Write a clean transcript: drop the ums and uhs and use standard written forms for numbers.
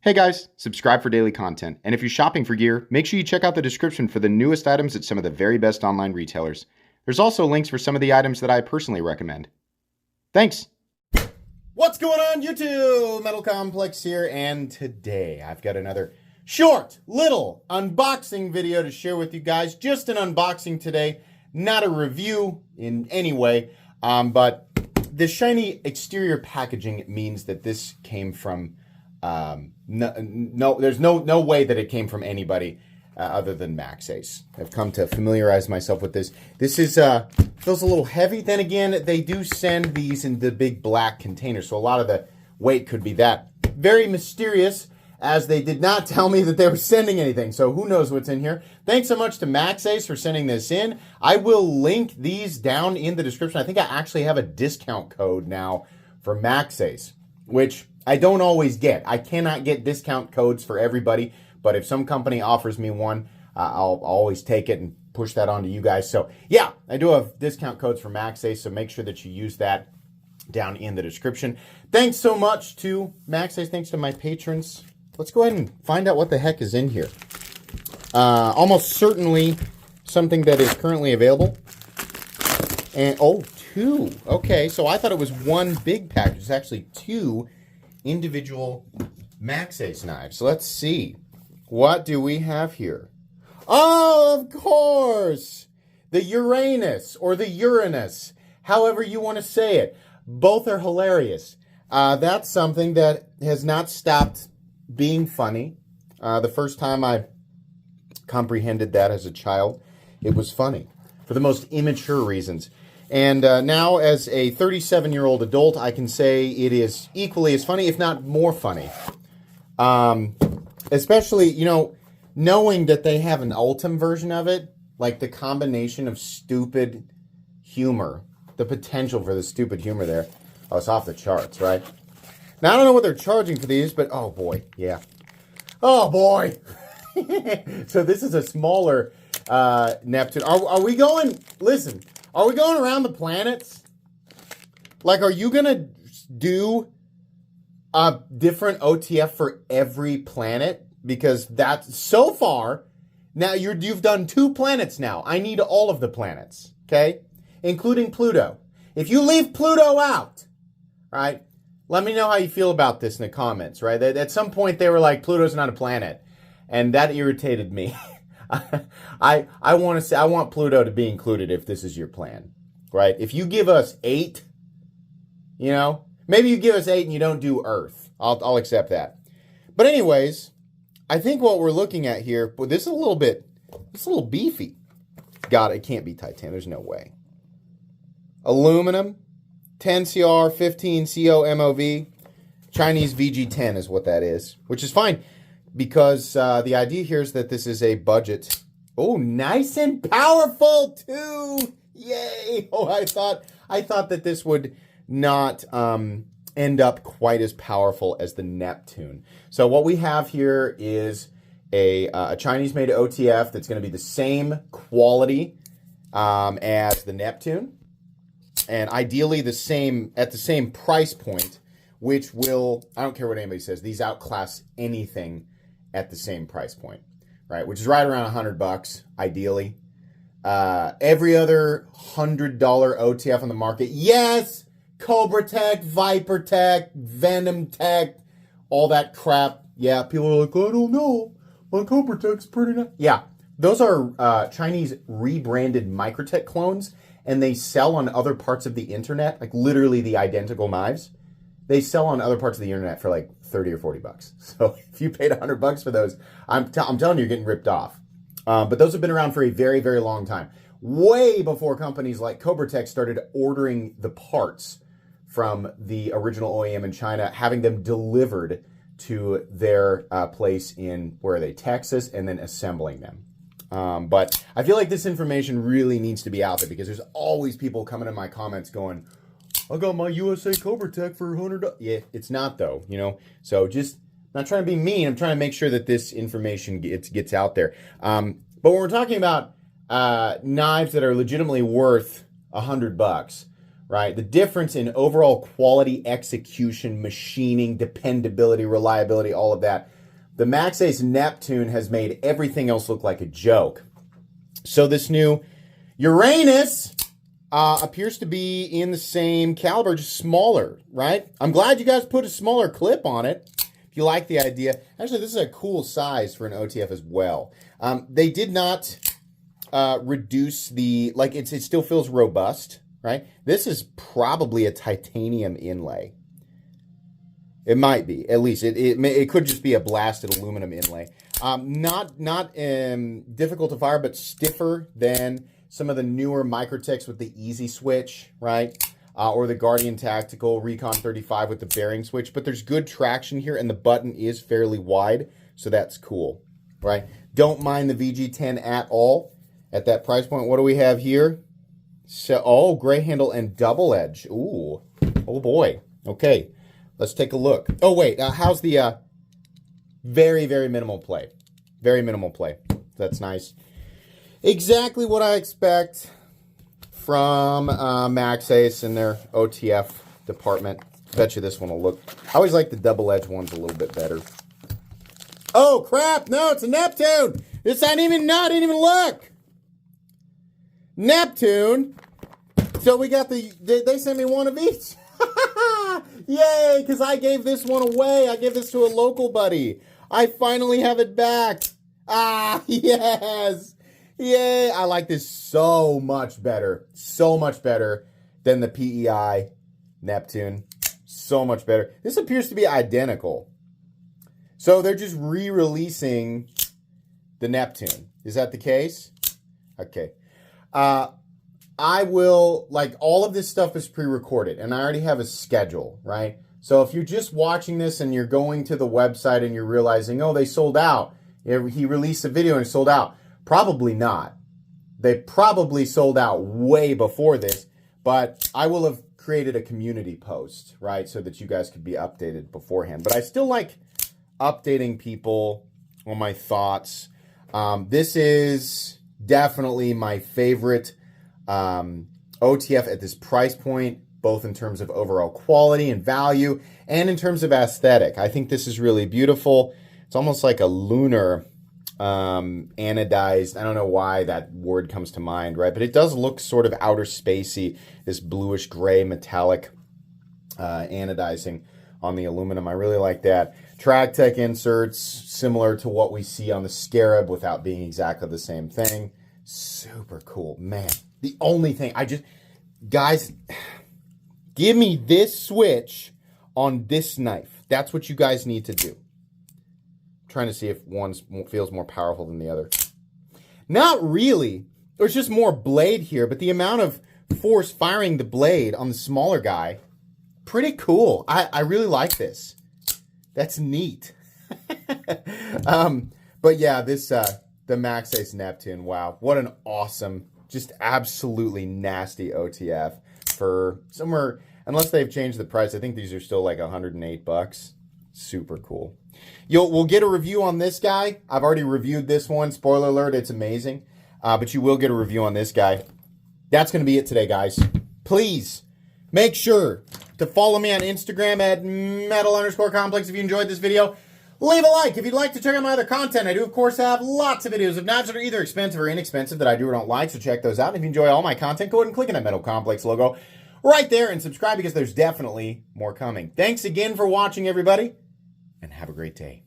Hey guys, subscribe for daily content. And if you're shopping for gear, make sure you check out the description for the newest items at some of the very best online retailers. There's also links for some of the items that I personally recommend. Thanks! What's going on YouTube? Metal Complex here, and today I've got another short, little unboxing video to share with you guys. Just an unboxing today, not a review in any way, but the shiny exterior packaging means that this came from there's no way that it came from anybody other than Maxace. I've come to familiarize myself with this. This is feels a little heavy. Then again, they do send these in the big black containers, so a lot of the weight could be that. Very mysterious, as they did not tell me that they were sending anything, so who knows what's in here. Thanks so much to Maxace for sending this in. I will link these down in the description. I think I actually have a discount code now for Maxace, which I don't always get. I cannot get discount codes for everybody, but if some company offers me one, I'll always take it and push that on to you guys. So yeah, I do have discount codes for Maxace, so make sure that you use that down in the description. Thanks so much to Maxace. Thanks to my patrons. Let's go ahead and find out what the heck is in here. Almost certainly something that is currently available. And oh, two. Okay, so I thought it was one big package. It's actually two individual Maxace knives. So let's see. What do we have here? Oh, of course! The Uranus, or the Uranus, however you want to say it. Both are hilarious. That's something that has not stopped being funny. The first time I comprehended that as a child, it was funny. For the most immature reasons. And now, as a 37-year-old adult, I can say it is equally as funny, if not more funny. Especially, you know, knowing that they have an Ultim version of it, like the combination of stupid humor, the potential for the stupid humor there. Oh, it's off the charts, right? Now, I don't know what they're charging for these, but oh boy, yeah. Oh boy! So this is a smaller Neptune. Are we going, listen, are we going around the planets? Like, are you going to do a different OTF for every planet? Because that's, so far, now you've done 2 planets now. I need all of the planets, okay? Including Pluto. If you leave Pluto out, right, let me know how you feel about this in the comments, right? At some point, they were like, Pluto's not a planet. And that irritated me. I want to say, I want Pluto to be included if this is your plan, right? If you give us 8, you know, maybe you give us 8 and you don't do Earth. I'll accept that. But anyways, I think what we're looking at here, but this is a little beefy. God, it can't be titanium. There's no way. Aluminum, 10CR, 15CO MOV, Chinese VG10 is what that is, which is fine. Because the idea here is that this is a budget. Oh, nice and powerful too! Yay! Oh, I thought that this would not end up quite as powerful as the Neptune. So what we have here is a Chinese-made OTF that's going to be the same quality as the Neptune, and ideally at the same price point, which will, I don't care what anybody says, these outclass anything at the same price point, right? Which is right around $100, ideally. Every other $100 OTF on the market, yes, Cobra Tech, Viper Tech, Venom Tech, all that crap. Yeah, people are like, I don't know, my Cobra Tech's pretty nice. Yeah, those are Chinese rebranded Microtech clones, and they sell on other parts of the internet, like literally the identical knives. They sell on other parts of the internet for like 30 or 40 bucks. So if you paid $100 for those, I'm telling you, you're getting ripped off. But those have been around for a very, very long time. Way before companies like Cobra Tech started ordering the parts from the original OEM in China, having them delivered to their place in, where are they, Texas, and then assembling them. But I feel like this information really needs to be out there, because there's always people coming in my comments going, I got my USA Cobra Tech for $100. Yeah, it's not though, you know. So just not trying to be mean. I'm trying to make sure that this information gets out there. But when we're talking about knives that are legitimately worth $100, right? The difference in overall quality, execution, machining, dependability, reliability, all of that. The Maxace Neptune has made everything else look like a joke. So this new Uranus appears to be in the same caliber, just smaller, right? I'm glad you guys put a smaller clip on it. If you like the idea. Actually, this is a cool size for an OTF as well. They did not reduce the, like, it still feels robust, right? This is probably a titanium inlay. It might be, at least. It could just be a blasted aluminum inlay. Not difficult to fire, but stiffer than some of the newer Microtechs with the easy switch, right? Or the Guardian Tactical Recon 35 with the bearing switch. But there's good traction here, and the button is fairly wide, so that's cool, right? Don't mind the VG10 at all at that price point. What do we have here? So, oh, gray handle and double edge. Ooh, oh boy. Okay, let's take a look. Oh wait, how's the very, very minimal play? Very minimal play. That's nice. Exactly what I expect from Maxace and their OTF department. Bet you this one will look. I always like the double edge ones a little bit better. Oh crap! No, it's a Neptune. This I didn't even look. Neptune. So we got they sent me one of each. Yay, because I gave this one away. I gave this to a local buddy. I finally have it back. Ah, yes. Yay. I like this so much better. So much better than the PEI Neptune. So much better. This appears to be identical. So they're just re-releasing the Neptune. Is that the case? Okay. I will, like, all of this stuff is pre-recorded, and I already have a schedule, right? So if you're just watching this and you're going to the website and you're realizing, oh, they sold out. He released a video and it sold out. Probably not. They probably sold out way before this, but I will have created a community post, right? So that you guys could be updated beforehand. But I still like updating people on my thoughts. This is definitely my favorite OTF at this price point, both in terms of overall quality and value and in terms of aesthetic. I think this is really beautiful. It's almost like a lunar anodized. I don't know why that word comes to mind, right? But it does look sort of outer spacey, this bluish gray metallic anodizing on the aluminum. I really like that. TragTech inserts, similar to what we see on the Scarab without being exactly the same thing. Super cool, man. The only thing guys, give me this switch on this knife. That's what you guys need to do. I'm trying to see if one feels more powerful than the other. Not really. There's just more blade here, but the amount of force firing the blade on the smaller guy, pretty cool. I really like this. That's neat. But yeah, this the Maxace Neptune. Wow, what an awesome, just absolutely nasty OTF for somewhere. Unless they've changed the price, I think these are still like $108. Super cool. We'll get a review on this guy. I've already reviewed this one. Spoiler alert, it's amazing. But you will get a review on this guy. That's going to be it today, guys. Please make sure to follow me on Instagram at metal_complex if you enjoyed this video. Leave a like if you'd like to check out my other content. I do, of course, have lots of videos of knives that are either expensive or inexpensive that I do or don't like, so check those out. And if you enjoy all my content, go ahead and click on that Metal Complex logo right there and subscribe because there's definitely more coming. Thanks again for watching, everybody, and have a great day.